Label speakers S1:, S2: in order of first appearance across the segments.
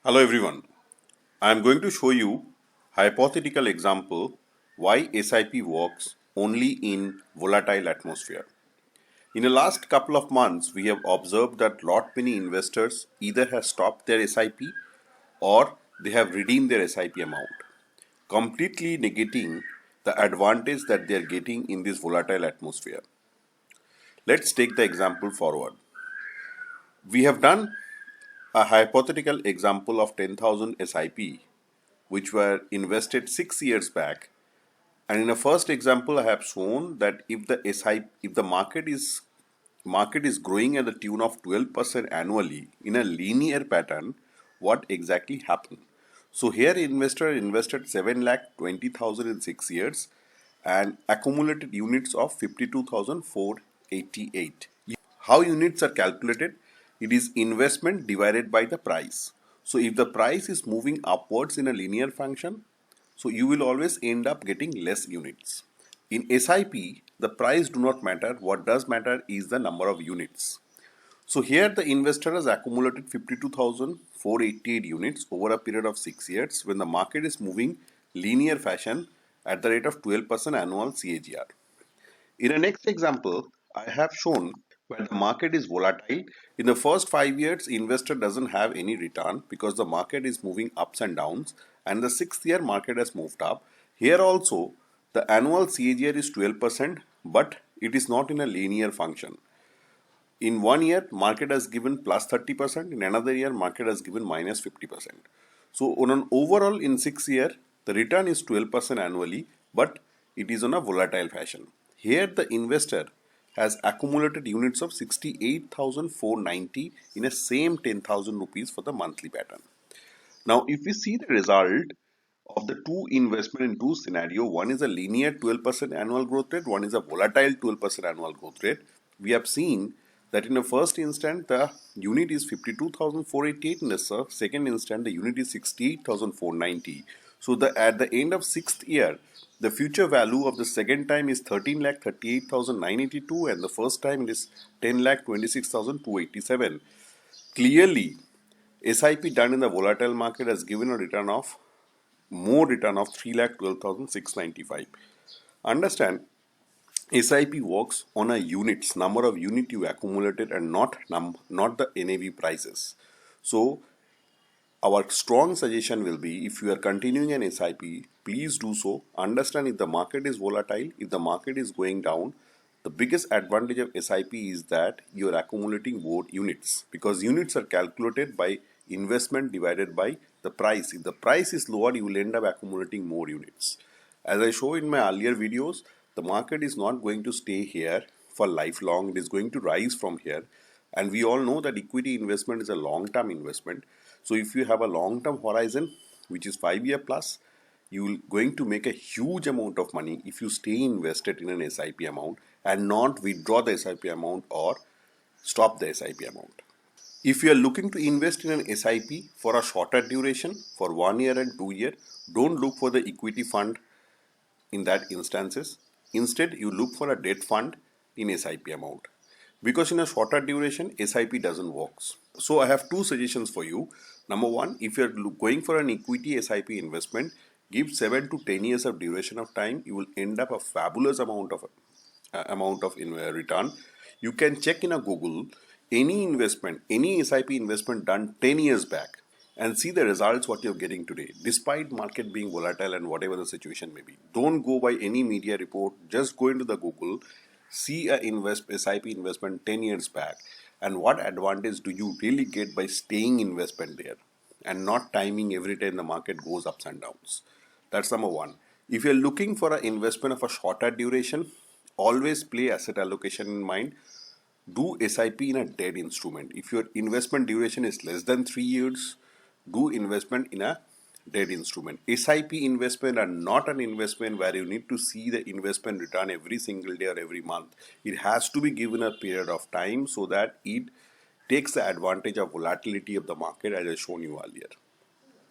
S1: Hello everyone. I am going to show you hypothetical example why SIP works only in volatile atmosphere. In the last couple of months, we have observed that lot many investors either have stopped their SIP or they have redeemed their SIP amount, completely negating the advantage that they are getting in this volatile atmosphere. Let's take the example forward. We have done a hypothetical example of 10,000 SIP which were invested 6 years back. And in the first example, I have shown that if the if the market is growing at the tune of 12% annually in a linear pattern, what exactly happened? So here investor invested 7,20,000 in 6 years and accumulated units of 52,488. How units are calculated? It is investment divided by the price. So if the price is moving upwards in a linear function, so you will always end up getting less units. In SIP, the price do not matter. What does matter is the number of units. So here the investor has accumulated 52,488 units over a period of 6 years when the market is moving linear fashion at the rate of 12% annual CAGR. In the next example, I have shown where the market is volatile. In the first 5 years, investor doesn't have any return because the market is moving ups and downs, and the sixth year market has moved up. Here also, the annual CAGR is 12%, but it is not in a linear function. In 1 year, market has given plus 30%. In another year, market has given minus 50%. So on an overall in 6 year, the return is 12% annually, but it is on a volatile fashion. Here the investor has accumulated units of 68,490 in a same 10,000 rupees for the monthly pattern. Now, if we see the result of the two investment in two scenario, one is a linear 12% annual growth rate, one is a volatile 12% annual growth rate. We have seen that in the first instant the unit is 52,488, in the second instant the unit is 68,490. So at the end of sixth year, the future value of the second time is 13,38,982 and the first time it is 10,26,287. Clearly, SIP done in the volatile market has given a return of more return of 3,12,695. Understand, SIP works on a units, number of unit you accumulated and not the NAV prices. So our strong suggestion will be, if you are continuing an SIP, please do so. Understand, if the market is volatile, if the market is going down, the biggest advantage of SIP is that you are accumulating more units, because units are calculated by investment divided by the price. If the price is lower, you will end up accumulating more units. As I show in my earlier videos, the market is not going to stay here for lifelong. It is going to rise from here. And we all know that equity investment is a long-term investment. So if you have a long-term horizon, which is 5 year plus, you're going to make a huge amount of money if you stay invested in an SIP amount and not withdraw the SIP amount or stop the SIP amount. If you are looking to invest in an SIP for a shorter duration, for 1 year and 2 year, don't look for the equity fund in that instances. Instead, you look for a debt fund in SIP amount. Because in a shorter duration, SIP doesn't work. So I have two suggestions for you. Number one, if you're going for an equity SIP investment, give 7 to 10 years of duration of time. You will end up a fabulous amount of return. You can check in a Google any investment, any SIP investment done 10 years back, and see the results what you're getting today, despite market being volatile and whatever the situation may be. Don't go by any media report. Just go into the Google, see a SIP investment 10 years back, and what advantage do you really get by staying investment there and not timing every time the market goes ups and downs. That's number one. If you're looking for an investment of a shorter duration, always play asset allocation in mind. Do SIP in a debt instrument. If your investment duration is less than 3 years, do investment in a debt instrument. SIP investment are not an investment where you need to see the investment return every single day or every month. It has to be given a period of time so that it takes the advantage of volatility of the market, as I shown you earlier.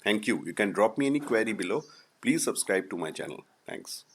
S1: Thank you. You can drop me any query below. Please subscribe to my channel. Thanks.